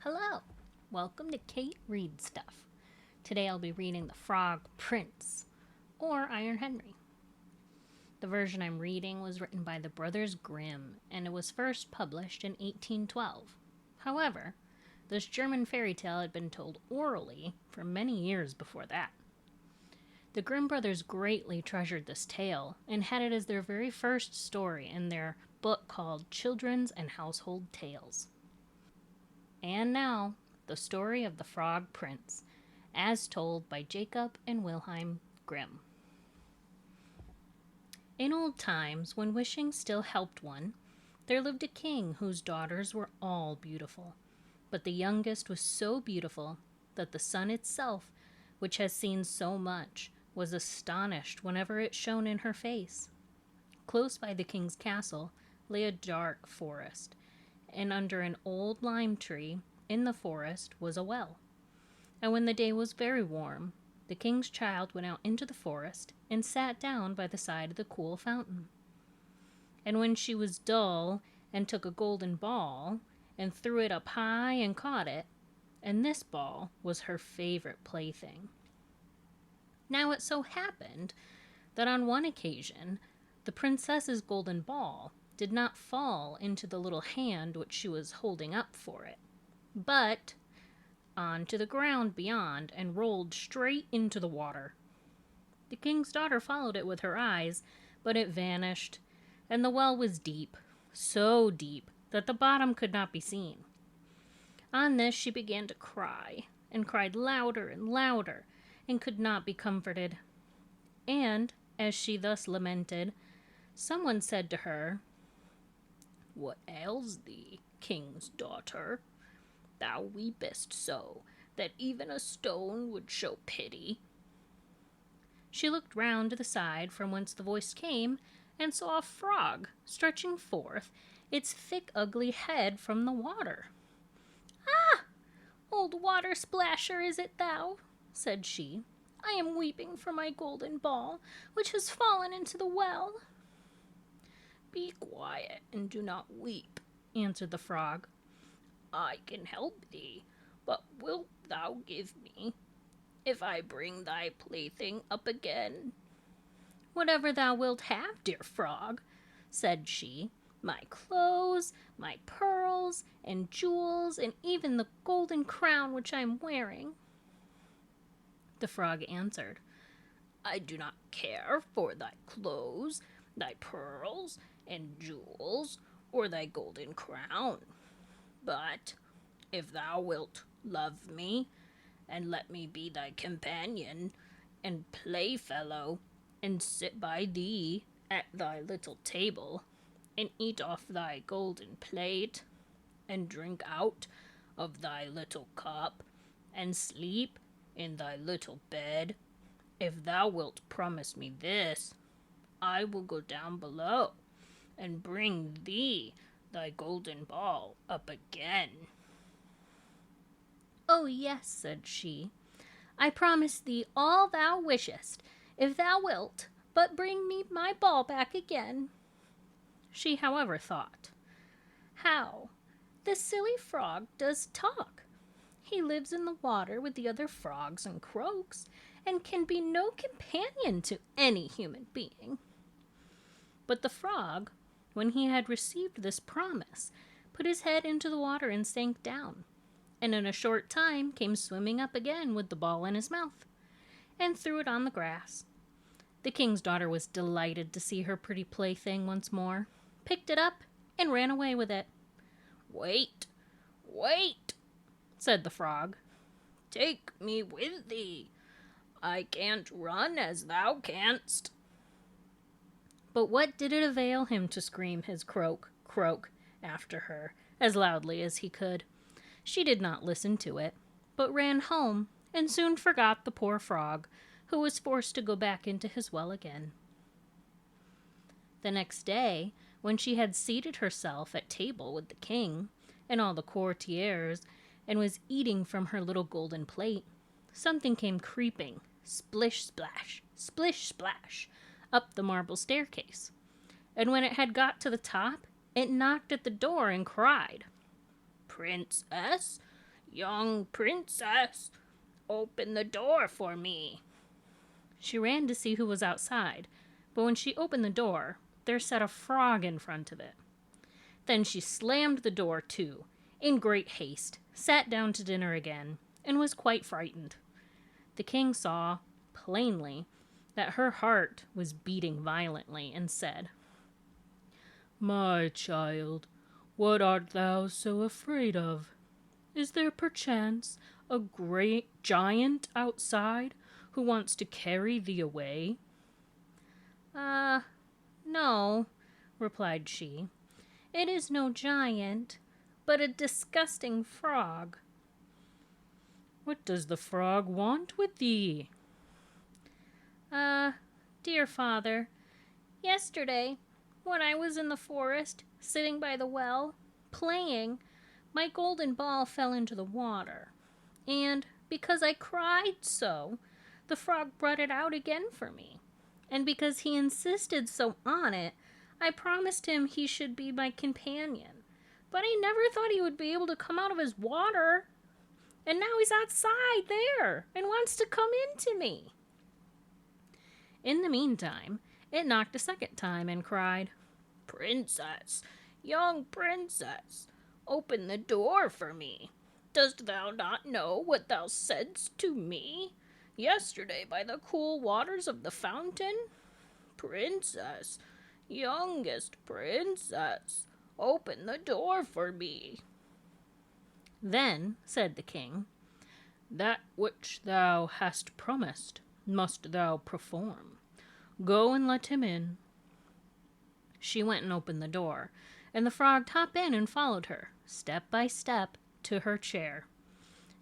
Hello! Welcome to Kate Reads Stuff. Today I'll be reading The Frog Prince, or Iron Henry. The version I'm reading was written by the brothers Grimm, and it was first published in 1812. However, this German fairy tale had been told orally for many years before that. The Grimm brothers greatly treasured this tale and had it as their very first story in their book called Children's and Household Tales. And now, the story of the Frog Prince, as told by Jacob and Wilhelm Grimm. In old times, when wishing still helped one, there lived a king whose daughters were all beautiful. But the youngest was so beautiful that the sun itself, which has seen so much, was astonished whenever it shone in her face. Close by the king's castle lay a dark forest, and under an old lime tree in the forest was a well. And when the day was very warm, the king's child went out into the forest and sat down by the side of the cool fountain. And when she was dull and took a golden ball and threw it up high and caught it, and this ball was her favorite plaything. Now it so happened that on one occasion the princess's golden ball did not fall into the little hand which she was holding up for it, but onto the ground beyond and rolled straight into the water. The king's daughter followed it with her eyes, but it vanished, and the well was deep, so deep that the bottom could not be seen. On this she began to cry, and cried louder and louder, and could not be comforted. And, as she thus lamented, someone said to her, "What ails thee, king's daughter? Thou weepest so, that even a stone would show pity." She looked round to the side from whence the voice came, and saw a frog stretching forth its thick ugly head from the water. "Ah! Old water splasher, is it thou?" said she. "I am weeping for my golden ball, which has fallen into the well." "Be quiet and do not weep," answered the frog. "I can help thee, but wilt thou give me, if I bring thy plaything up again?" "Whatever thou wilt have, dear frog," said she. "My clothes, my pearls, and jewels, and even the golden crown which I am wearing." The frog answered, "I do not care for thy clothes, thy pearls, and jewels, or thy golden crown. But if thou wilt love me, and let me be thy companion and playfellow, and sit by thee at thy little table, and eat off thy golden plate, and drink out of thy little cup, and sleep in thy little bed, if thou wilt promise me this, I will go down below and bring thee thy golden ball up again." "Oh, yes," said she, "I promise thee all thou wishest, if thou wilt but bring me my ball back again." She, however, thought, "How? This silly frog does talk. He lives in the water with the other frogs and croaks, and can be no companion to any human being." But the frog, when he had received this promise, put his head into the water and sank down, and in a short time came swimming up again with the ball in his mouth, and threw it on the grass. The king's daughter was delighted to see her pretty plaything once more, picked it up, and ran away with it. "Wait, wait," said the frog. "Take me with thee. I can't run as thou canst." But what did it avail him to scream his croak, croak after her as loudly as he could? She did not listen to it, but ran home and soon forgot the poor frog, who was forced to go back into his well again. The next day, when she had seated herself at table with the king and all the courtiers, and was eating from her little golden plate, something came creeping, splish splash, up the marble staircase. And when it had got to the top, it knocked at the door and cried, "Princess, Young princess, open the door for me." She ran to see who was outside, but when she opened the door, there sat a frog in front of it. Then she slammed the door to, in great haste, sat down to dinner again, and was quite frightened. The king saw, plainly, that her heart was beating violently, and said, "My child, what art thou so afraid of? Is there perchance a great giant outside who wants to carry thee away?" No," replied she. "It is no giant, but a disgusting frog." "What does the frog want with thee?" Dear father, yesterday, when I was in the forest, sitting by the well, playing, my golden ball fell into the water. And because I cried so, the frog brought it out again for me. And because he insisted so on it, I promised him he should be my companion. But I never thought he would be able to come out of his water. And now he's outside there and wants to come into me. In the meantime, it knocked a second time and cried, "Princess, young princess, open the door for me. Dost thou not know what thou saidst to me yesterday by the cool waters of the fountain? Princess, youngest princess, open the door for me." Then said the king, "That which thou hast promised must thou perform. Go and let him in." She went and opened the door, and the frog hopped in and followed her, step by step, to her chair.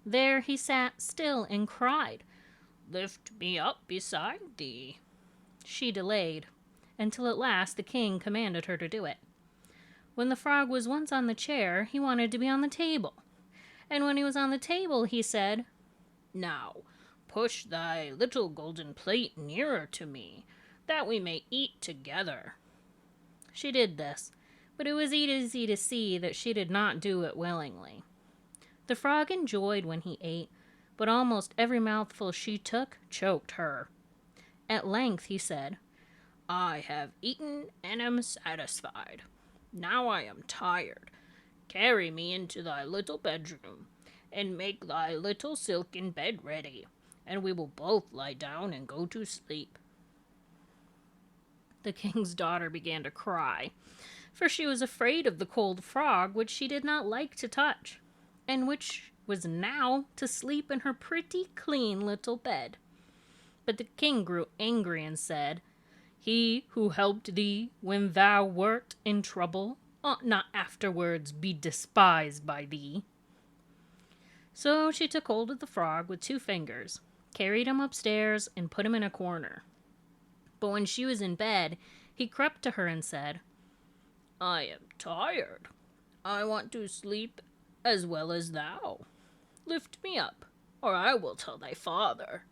There he sat still and cried, "Lift me up beside thee." She delayed, until at last the king commanded her to do it. When the frog was once on the chair, he wanted to be on the table. And when he was on the table, he said, "Now, push thy little golden plate nearer to me, that we may eat together." She did this, but it was easy to see that she did not do it willingly. The frog enjoyed when he ate, but almost every mouthful she took choked her. At length he said, "I have eaten and am satisfied. Now I am tired. Carry me into thy little bedroom, and make thy little silken bed ready, and we will both lie down and go to sleep." The king's daughter began to cry, for she was afraid of the cold frog, which she did not like to touch, and which was now to sleep in her pretty clean little bed. But the king grew angry and said, "He who helped thee when thou wert in trouble ought not afterwards be despised by thee." So she took hold of the frog with 2 fingers, carried him upstairs, and put him in a corner. But when she was in bed, he crept to her and said, "I am tired. I want to sleep as well as thou. Lift me up, or I will tell thy father."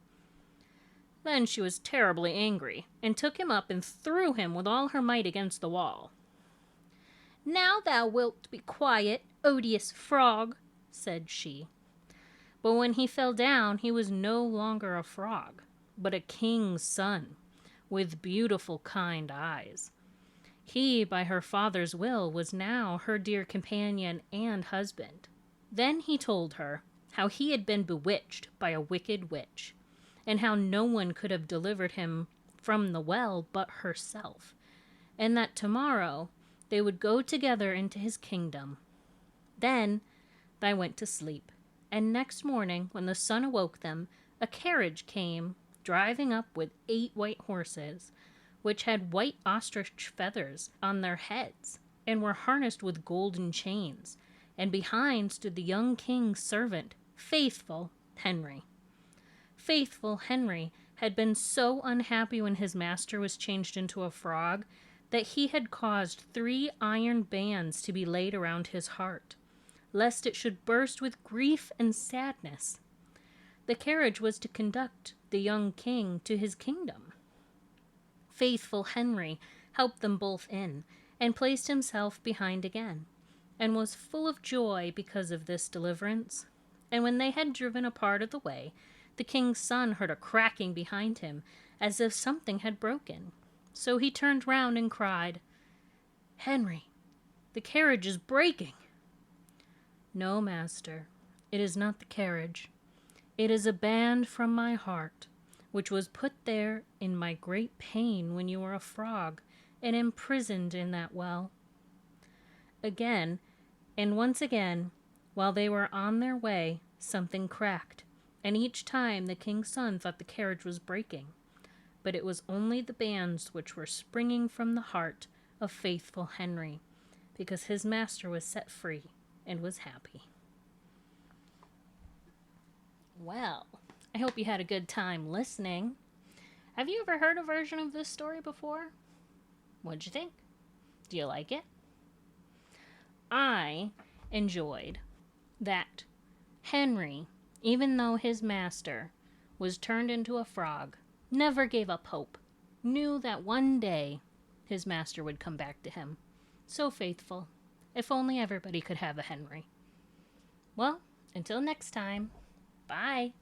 Then she was terribly angry, and took him up and threw him with all her might against the wall. "Now thou wilt be quiet, odious frog," said she. But when he fell down, he was no longer a frog, but a king's son, with beautiful, kind eyes. He, by her father's will, was now her dear companion and husband. Then he told her how he had been bewitched by a wicked witch, and how no one could have delivered him from the well but herself, and that tomorrow they would go together into his kingdom. Then they went to sleep, and next morning, when the sun awoke them, a carriage came driving up with 8 white horses, which had white ostrich feathers on their heads, and were harnessed with golden chains, and behind stood the young king's servant, Faithful Henry. Faithful Henry had been so unhappy when his master was changed into a frog that he had caused 3 iron bands to be laid around his heart, lest it should burst with grief and sadness. The carriage was to conduct the young king to his kingdom. Faithful Henry helped them both in, and placed himself behind again, and was full of joy because of this deliverance, And when they had driven a part of the way, the king's son heard a cracking behind him, as if something had broken. So he turned round and cried, "Henry, the carriage is breaking." "No, master, it is not the carriage. It is a band from my heart, which was put there in my great pain when you were a frog and imprisoned in that well." Again, and once again, while they were on their way, something cracked, and each time the king's son thought the carriage was breaking. But it was only the bands which were springing from the heart of faithful Henry, because his master was set free and was happy. Well, I hope you had a good time listening. Have you ever heard a version of this story before? What'd you think? Do you like it? I enjoyed that Henry, even though his master was turned into a frog, never gave up hope, knew that one day his master would come back to him. So faithful. If only everybody could have a Henry. Well, until next time, bye.